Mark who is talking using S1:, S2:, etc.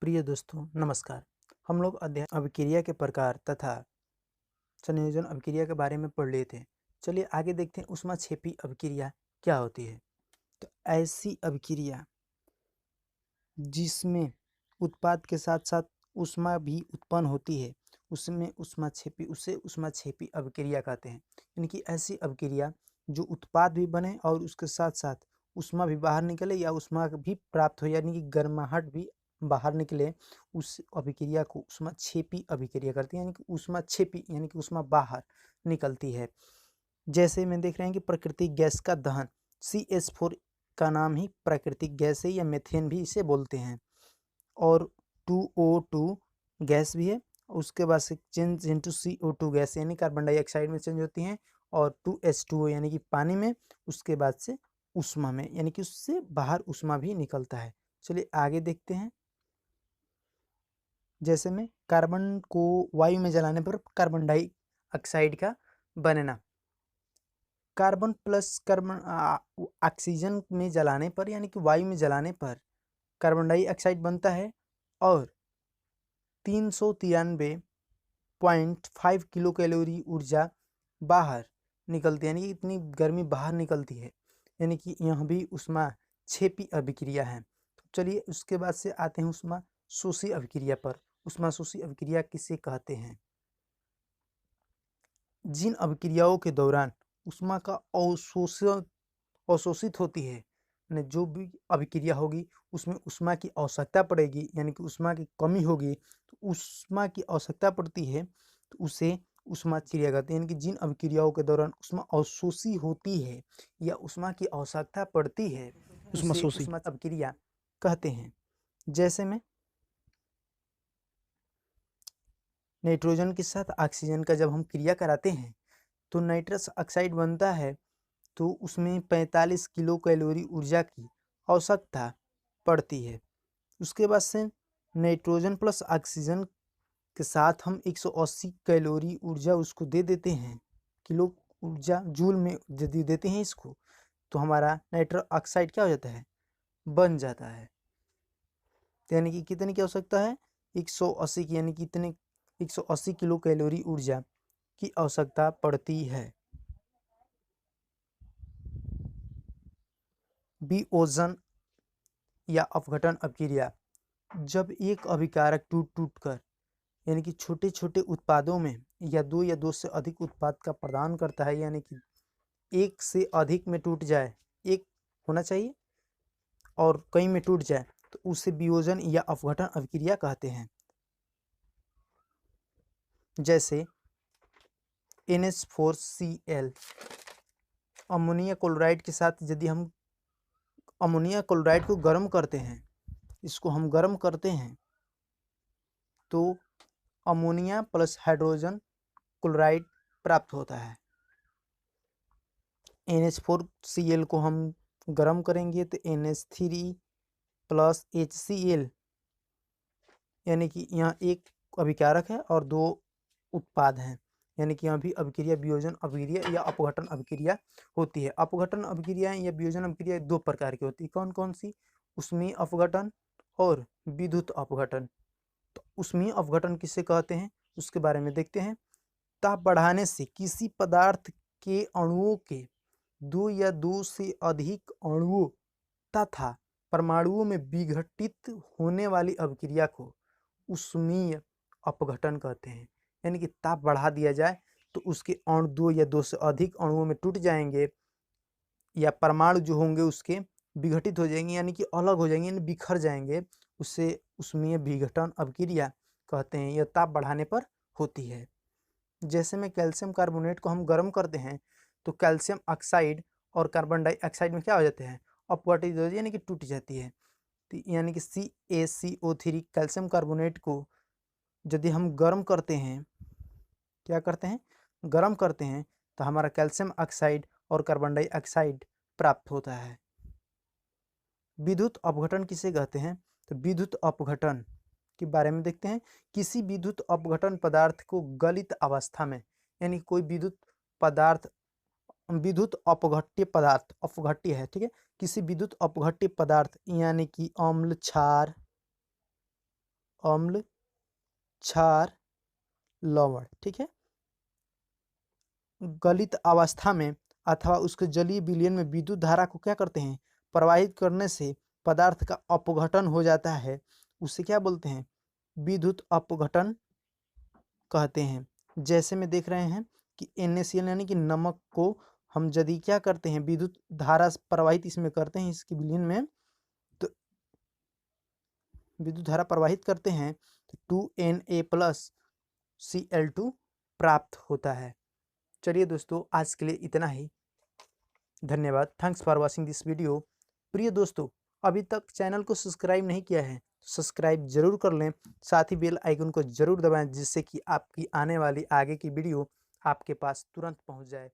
S1: प्रिय दोस्तों नमस्कार। हम लोग अध्ययन अभिक्रिया के प्रकार तथा संयोजन अभिक्रिया के बारे में पढ़ लिए थे। चलिए आगे देखते हैं ऊष्माक्षेपी अभिक्रिया क्या होती है। तो ऐसी अभिक्रिया जिसमें उत्पाद के साथ साथ ऊष्मा भी उत्पन्न होती है उसमें उसे ऊष्माक्षेपी अभिक्रिया कहते हैं। यानी कि ऐसी अभिक्रिया जो उत्पाद भी बने और उसके साथ साथ ऊष्मा भी बाहर निकले या ऊष्मा भी प्राप्त हो, यानी कि गर्माहट भी बाहर निकले, उस अभिक्रिया को ऊष्माक्षेपी अभिक्रिया करते हैं। यानी कि ऊष्माक्षेपी यानी कि ऊष्मा बाहर निकलती है। जैसे में देख रहे हैं कि प्राकृतिक गैस का दहन CH4 का नाम ही प्राकृतिक गैस है या मेथेन भी इसे बोलते हैं। और 2O2 गैस भी है। उसके बाद से चेंज इनटू CO2 गैस यानी कार्बन डाइऑक्साइड में चेंज होती हैं, और 2H2O यानी कि पानी में, उसके बाद से ऊष्मा में, यानी कि उससे बाहर ऊष्मा भी निकलता है। चलिए आगे देखते हैं। जैसे में कार्बन को वायु में जलाने पर कार्बन डाइऑक्साइड का बनना, कार्बन प्लस कार्बन ऑक्सीजन में जलाने पर यानी कि वायु में जलाने पर कार्बन डाइऑक्साइड बनता है, और 393.5 किलो कैलोरी ऊर्जा बाहर निकलती है, यानी कि इतनी गर्मी बाहर निकलती है। यानी कि यह भी ऊष्माक्षेपी अभिक्रिया है। तो चलिए उसके बाद से आते हैं ऊष्माशोषी अभिक्रिया पर। ऊष्माशोषी अभिक्रिया किसे कहते हैं? जिन अभिक्रियाओं के दौरान ऊष्मा का अवशोषित होती है, यानी जो भी अभिक्रिया होगी उसमें ऊष्मा की आवश्यकता पड़ेगी, यानी कि ऊष्मा की कमी होगी, तो ऊष्मा की आवश्यकता पड़ती है तो उसे ऊष्माक्षेपी कहते हैं। यानी कि जिन अभिक्रियाओं के दौरान ऊष्मा अवशोषी होती है या ऊष्मा की आवश्यकता पड़ती है उसे ऊष्मा अभिक्रिया कहते हैं। जैसे में नाइट्रोजन के साथ ऑक्सीजन का जब हम क्रिया कराते हैं तो नाइट्रस ऑक्साइड बनता है, तो उसमें 45 किलो कैलोरी ऊर्जा की आवश्यकता पड़ती है। उसके बाद से नाइट्रोजन प्लस ऑक्सीजन के साथ हम 180 कैलोरी ऊर्जा उसको दे देते हैं, किलो ऊर्जा जूल में यदि देते हैं इसको, तो हमारा नाइट्रस ऑक्साइड क्या हो जाता है, बन जाता है। यानी कि कितने की आवश्यकता है, 180 की, यानी कि इतने 180 किलो कैलोरी ऊर्जा की आवश्यकता पड़ती है। विओजन या अपघटन अभिक्रिया, जब एक अभिकारक टूट कर यानी कि छोटे छोटे उत्पादों में या दो से अधिक उत्पाद का प्रदान करता है, यानी कि एक से अधिक में टूट जाए, एक होना चाहिए और कई में टूट जाए, तो उसे वियोजन या अपघटन अभिक्रिया कहते हैं। जैसे NH4Cl अमोनिया क्लोराइड के साथ यदि हम अमोनिया क्लोराइड को गर्म करते हैं, इसको हम गर्म करते हैं तो अमोनिया प्लस हाइड्रोजन क्लोराइड प्राप्त होता है। NH4Cl को हम गर्म करेंगे तो NH3 प्लस HCl, यानी कि यहाँ एक अभिकारक है और दो उत्पाद हैं, यानी कि यहाँ भी अभिक्रिया वियोजन अभिक्रिया या अपघटन अभिक्रिया होती है। अपघटन अभिक्रिया या वियोजन अभिक्रिया दो प्रकार की होती है। कौन कौन सी? ऊष्मीय अपघटन और विद्युत अपघटन। तो ऊष्मीय अपघटन किसे कहते हैं उसके बारे में देखते हैं। ताप बढ़ाने से किसी पदार्थ के अणुओं के दो या दो से अधिक अणुओं तथा परमाणुओं में विघटित होने वाली अभिक्रिया को ऊष्मीय अपघटन कहते हैं। यानी कि ताप बढ़ा दिया जाए तो उसके अणु दो या दो से अधिक अणुओं में टूट जाएंगे, या परमाणु जो होंगे उसके विघटित हो जाएंगे, यानी कि अलग हो जाएंगे, यानी बिखर जाएंगे, उससे ऊष्मीय विघटन अभिक्रिया कहते हैं। यह ताप बढ़ाने पर होती है। जैसे में कैल्शियम कार्बोनेट को हम गर्म करते हैं तो कैल्शियम ऑक्साइड और कार्बन डाइऑक्साइड में क्या हो जाते हैं, अपघटित हो जाती है, यानी कि टूट जाती है। तो यानी कि CaCO3 कैल्शियम कार्बोनेट को यदि हम गर्म करते हैं, क्या करते हैं, गर्म करते हैं, तो हमारा कैल्शियम ऑक्साइड और कार्बन डाइऑक्साइड प्राप्त होता है। विद्युत अपघटन किसे कहते हैं? तो विद्युत अपघटन के बारे में देखते हैं। किसी विद्युत अपघटन पदार्थ को गलित अवस्था में, यानी कोई विद्युत अपघट्य पदार्थ अपघट्य है, ठीक है, किसी विद्युत अपघट्य पदार्थ यानी कि अम्ल, क्षार, अम्ल, क्षार, लवण। ठीक है। गलित अवस्था में अथवा उसके जलीय विलयन में विद्युत धारा को क्या करते हैं, प्रवाहित करने से पदार्थ का अपघटन हो जाता है, उसे क्या बोलते हैं, विद्युत अपघटन कहते हैं। जैसे में देख रहे हैं कि NaCl यानी कि नमक को हम यदि क्या करते हैं, विद्युत धारा प्रवाहित इसमें करते हैं, इसके विलयन में तो विद्युत धारा प्रवाहित करते हैं तो 2Na+Cl2 प्राप्त होता है। चलिए दोस्तों, आज के लिए इतना ही। धन्यवाद। Thanks for watching this video. प्रिय दोस्तों, अभी तक चैनल को सब्सक्राइब नहीं किया है तो सब्सक्राइब जरूर कर लें, साथ ही बेल आइकन को जरूर दबाएं, जिससे कि आपकी आने वाली आगे की वीडियो आपके पास तुरंत पहुंच जाए।